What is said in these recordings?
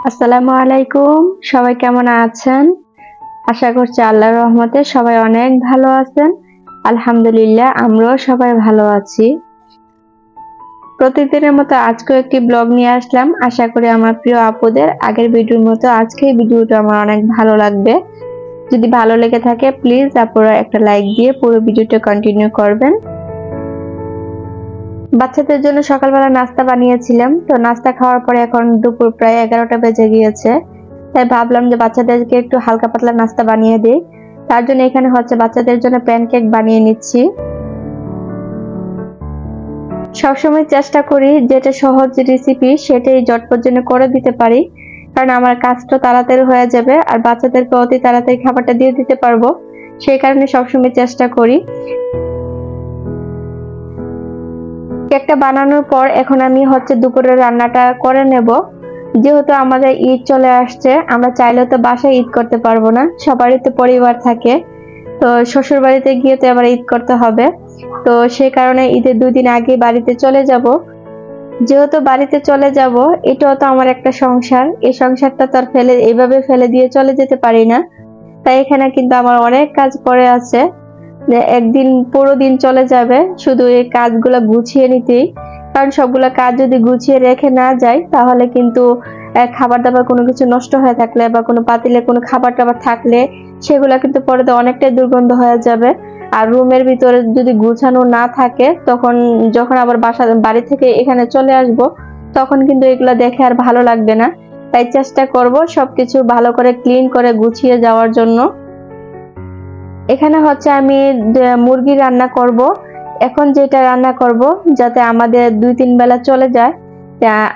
আসসালামু আলাইকুম। সবাই কেমন আছেন? আশা করছি আল্লাহর রহমতে সবাই অনেক ভালো আছেন। আলহামদুলিল্লাহ আমরাও সবাই ভালো আছি। প্রতিদিনের মতো আজকেও একটি ব্লগ নিয়ে আসলাম। আশা করি আমার প্রিয় আপুদের আগের ভিডিওর মতো আজকের ভিডিওটা আমার অনেক ভালো লাগবে। যদি ভালো লেগে থাকে প্লিজ আপুরা একটা লাইক দিয়ে পুরো ভিডিওটা কন্টিনিউ করবেন। বাচ্চাদের জন্য সকালবেলা নাস্তা বানিয়েছিলাম। তো নাস্তা খাওয়ার পরে এখন দুপুর প্রায় 11টা বেজে গিয়েছে। তাই ভাবলাম যে বাচ্চাদেরকে একটু হালকা পাতলা নাস্তা বানিয়ে দিই। তার জন্য এখানে হচ্ছে বাচ্চাদের জন্য প্যানকেক বানিয়ে নিচ্ছি। সবসময় চেষ্টা করি যেটা সহজ রেসিপি সেটাই ঝটপট যেন করে দিতে পারি, কারণ আমার কাজটা তাড়াতাড়ি হয়ে যাবে আর বাচ্চাদেরকে অতি তাড়াতাড়ি খাবারটা দিয়ে দিতে পারবো। সেই কারণে সবসময় চেষ্টা করি। কেকটা বানানোর পর এখন আমি হচ্ছে দুপুরের রান্নাটা করে নেব। যেহেতু আমাদের ঈদ চলে আসছে, আমরা চাইলেও তো বাসায় ঈদ করতে পারবো না, সবারই তো পরিবার থাকে। তো শ্বশুর বাড়িতে গিয়ে তো আবার ঈদ করতে হবে। তো সেই কারণে ঈদের 2 দিন আগে বাড়িতে চলে যাব। যেহেতু বাড়িতে চলে যাব, এটাও তো আমার একটা সংসার। এই সংসারটা তো আর এইভাবে ফেলে দিয়ে চলে যেতে পারি না। তাই এখানে কিন্তু আমার অনেক কাজ পড়ে আছে, যে একদিন পুরো দিন চলে যাবে শুধু এই কাজগুলো গুছিয়ে নিতেই। কারণ সবগুলা কাজ যদি গুছিয়ে রেখে না যাই তাহলে কিন্তু খাবার দাবার কোনো কিছু নষ্ট হয়ে থাকলে বা কোনো পাতিলে কোনো খাবার টাবার থাকলে সেগুলা কিন্তু পরে তো অনেকটাই দুর্গন্ধ হয়ে যাবে। আর রুমের ভিতরে যদি গুছানো না থাকে তখন যখন আবার বাড়ি থেকে এখানে চলে আসব তখন কিন্তু এগুলা দেখে আর ভালো লাগবে না। তাই চেষ্টা করব সবকিছু ভালো করে ক্লিন করে গুছিয়ে যাওয়ার জন্য। এখানে হচ্ছে আমি মুরগি রান্না করব। এখন যেটা রান্না করব যাতে আমাদের 2-3 বেলা চলে যায়,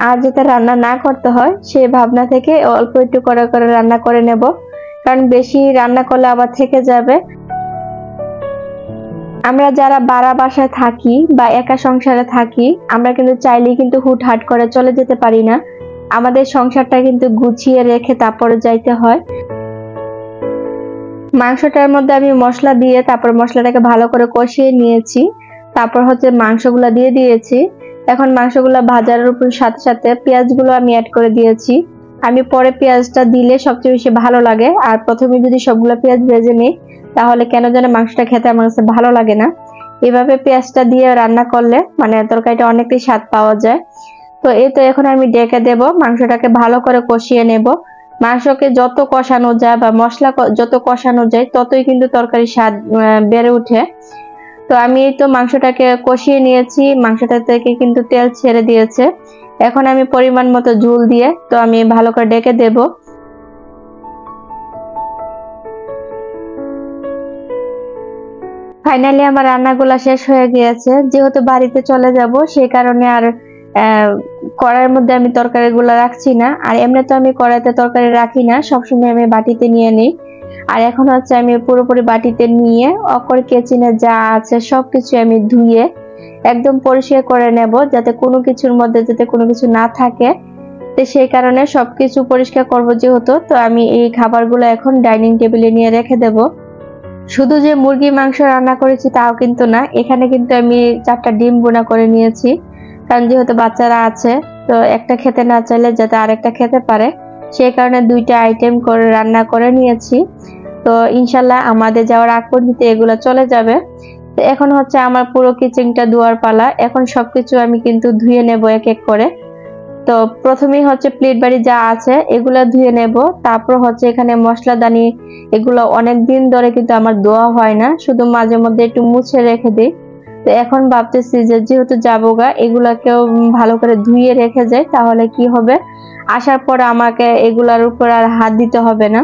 আর যাতে রান্না না করতে হয় সেই ভাবনা থেকে অল্প একটু করে করে রান্না করে নেব, কারণ বেশি রান্না করলে আবার থেকে যাবে। আমরা যারা ভাড়া বাসায় থাকি বা একা সংসারে থাকি আমরা কিন্তু চাইলেই কিন্তু হুটহাট করে চলে যেতে পারি না। আমাদের সংসারটা কিন্তু গুছিয়ে রেখে তারপরে যাইতে হয়। মাংসটার মধ্যে আমি মশলা দিয়ে তারপর মশলাটাকে ভালো করে কষিয়ে নিয়েছি। তারপর হচ্ছে মাংসগুলা দিয়ে দিয়েছি। এখন মাংসগুলা ভাজার উপর সাথে সাথে পেঁয়াজগুলো আমি অ্যাড করে দিয়েছি। আমি পরে পেঁয়াজটা দিলে সবচেয়ে বেশি ভালো লাগে, আর প্রথমে যদি সবগুলো পেঁয়াজ ভেজে নিই তাহলে কেন যেন মাংসটা খেতে আমার কাছে ভালো লাগে না। এভাবে পেঁয়াজটা দিয়ে রান্না করলে মানে তরকারিটা অনেকটাই স্বাদ পাওয়া যায়। তো এই তো এখন আমি ডেকে দেব, মাংসটাকে ভালো করে কষিয়ে নেব। মাংসকে যত কষানো যায় বা মশলা যত কষানো যায় ততই কিন্তু তরকারির স্বাদ বেড়ে ওঠে। তো আমি তো মাংসটাকে কষিয়ে নিয়েছি, মাংসটা থেকে কিন্তু তেল ছেড়ে দিয়েছে। এখন আমি পরিমাণ মতো ঝোল দিয়ে তো আমি ভালো করে ডেকে দেব। ফাইনালি আমার রান্নাগুলা শেষ হয়ে গিয়েছে। যেহেতু বাড়িতে চলে যাব সেই কারণে আর কড়াইয়ের মধ্যে আমি তরকারিগুলো রাখছি না, আর এমনি তো আমি কড়াইতে তরকারি রাখি না, সবসময় আমি বাটিতে নিয়ে নিই। আর এখন হচ্ছে আমি পুরোপুরি বাটিতে নিয়ে অকর কেচিনে যা আছে সবকিছু আমি ধুয়ে একদম পরিষ্কার করে নেব, যাতে কোনো কিছুর মধ্যে যাতে কোনো কিছু না থাকে। তো সেই কারণে সবকিছু পরিষ্কার করব যেহেতু, তো আমি এই খাবারগুলো এখন ডাইনিং টেবিলে নিয়ে রেখে দেব। শুধু যে মুরগির মাংস রান্না করেছি তাও কিন্তু না, এখানে কিন্তু আমি 4টা ডিম ভুনা করে নিয়েছি। কারণ যেহেতু বাচ্চারা আছে, তো একটা খেতে না চাইলে যাতে আরেকটা খেতে পারে সেই কারণে 2টা আইটেম করে রান্না করে নিয়েছি। তো ইনশাল্লাহ আমাদের যাওয়ার আগ পর্যন্ত এগুলো চলে যাবে। তো এখন হচ্ছে আমার পুরো কিচেনটা ধোয়ার পালা। এখন সবকিছু আমি কিন্তু ধুয়ে নেব এক এক করে। তো প্রথমেই হচ্ছে প্লেট বাড়ি যা আছে এগুলা ধুয়ে নেব। তারপর হচ্ছে এখানে মশলাদানি, এগুলো অনেকদিন ধরে কিন্তু আমার ধোয়া হয় না, শুধু মাঝে মধ্যে একটু মুছে রেখে দিই। তো এখন ভাবতেছি যে যেহেতু যাবো গা এগুলাকেও ভালো করে ধুয়ে রেখে যাই, তাহলে কি হবে আসার পরে আমাকে এগুলার উপর আর হাত দিতে হবে না।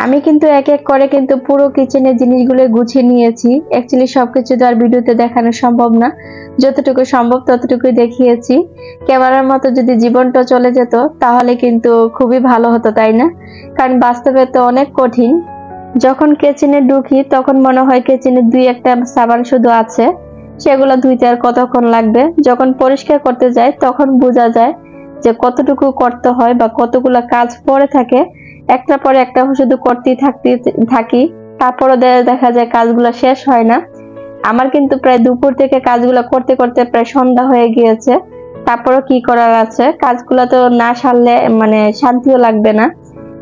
আমি কিন্তু এক এক করে কিন্তু পুরো কিচেনের জিনিসগুলো গুছিয়ে নিয়েছি। অ্যাকচুয়ালি সবকিছু তো আর ভিডিওতে দেখানো সম্ভব না, যতটুকু সম্ভব ততটুকুই দেখিয়েছি। ক্যামেরার মতো যদি জীবনটা চলে যেত তাহলে কিন্তু খুবই ভালো হতো, তাই না? কারণ বাস্তবে তো অনেক কঠিন। যখন কিচেনে ঢুকি তখন মনে হয় কিচেনে দুই একটা সাবান শুধু আছে, সেগুলো ধুইতে আর কতক্ষণ লাগবে। যখন পরিষ্কার করতে যাই তখন বোঝা যায় যে কতটুকু করতে হয় বা কতগুলো কাজ পড়ে থাকে। একটার পরে একটা শুধু করতেই থাকি, তারপরে দেখা যায় কাজগুলো শেষ হয় না। আমার কিন্তু প্রায় দুপুর থেকে কাজগুলো করতে করতে প্রায় সন্ধ্যা হয়ে গিয়েছে। তারপরও কি করার আছে, কাজগুলো তো না সারলে মানে শান্তিও লাগবে না।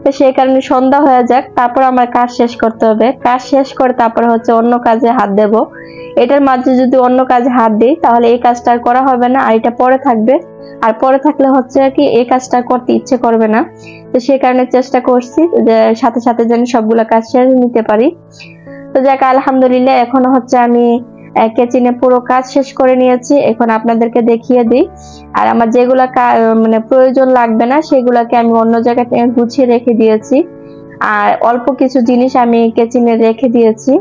তো সেই কারণে সন্ধ্যা হয়ে যাক, তারপর আমার কাজ শেষ করতে হবে। কাজ শেষ করে তারপরে হচ্ছে অন্য কাজে হাত দেব। এটার মাঝে যদি অন্য কাজে হাত দিই তাহলে এই কাজটা আর করা হবে না, আর এটা পরে থাকবে। আর পরে থাকলে হচ্ছে কি এই কাজটা করতে ইচ্ছে করবে না। তো সেই কারণে চেষ্টা করছি যে সাথে সাথে যেন সবগুলো কাজ সেরে নিতে পারি। তো যাক, আলহামদুলিল্লাহ এখন হচ্ছে আমি কিচেনে পুরো কাজ শেষ করে নিয়েছি। এখন আপনাদেরকে দেখিয়ে দিই। আর আমার যেগুলা মানে প্রয়োজন লাগবে না সেগুলাকে আমি অন্য জায়গায় গুছিয়ে রেখে দিয়েছি। আর অল্প কিছু জিনিস আমি কিচেনে রেখে দিয়েছি।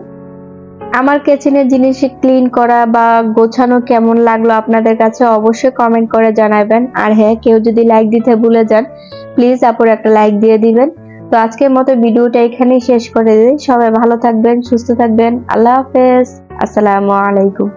আমার কিচেনের জিনিস ক্লিন করা বা গোছানো কেমন লাগলো আপনাদের কাছে অবশ্যই কমেন্ট করে জানাবেন। আর হ্যাঁ, কেউ যদি লাইক দিতে ভুলে যান প্লিজ আপুর একটা লাইক দিয়ে দিবেন। তো আজকের মতো ভিডিওটা এখানেই শেষ করে দিই। সবাই ভালো থাকবেন, সুস্থ থাকবেন। আল্লাহ হাফেজ। আসসালামু আলাইকুম।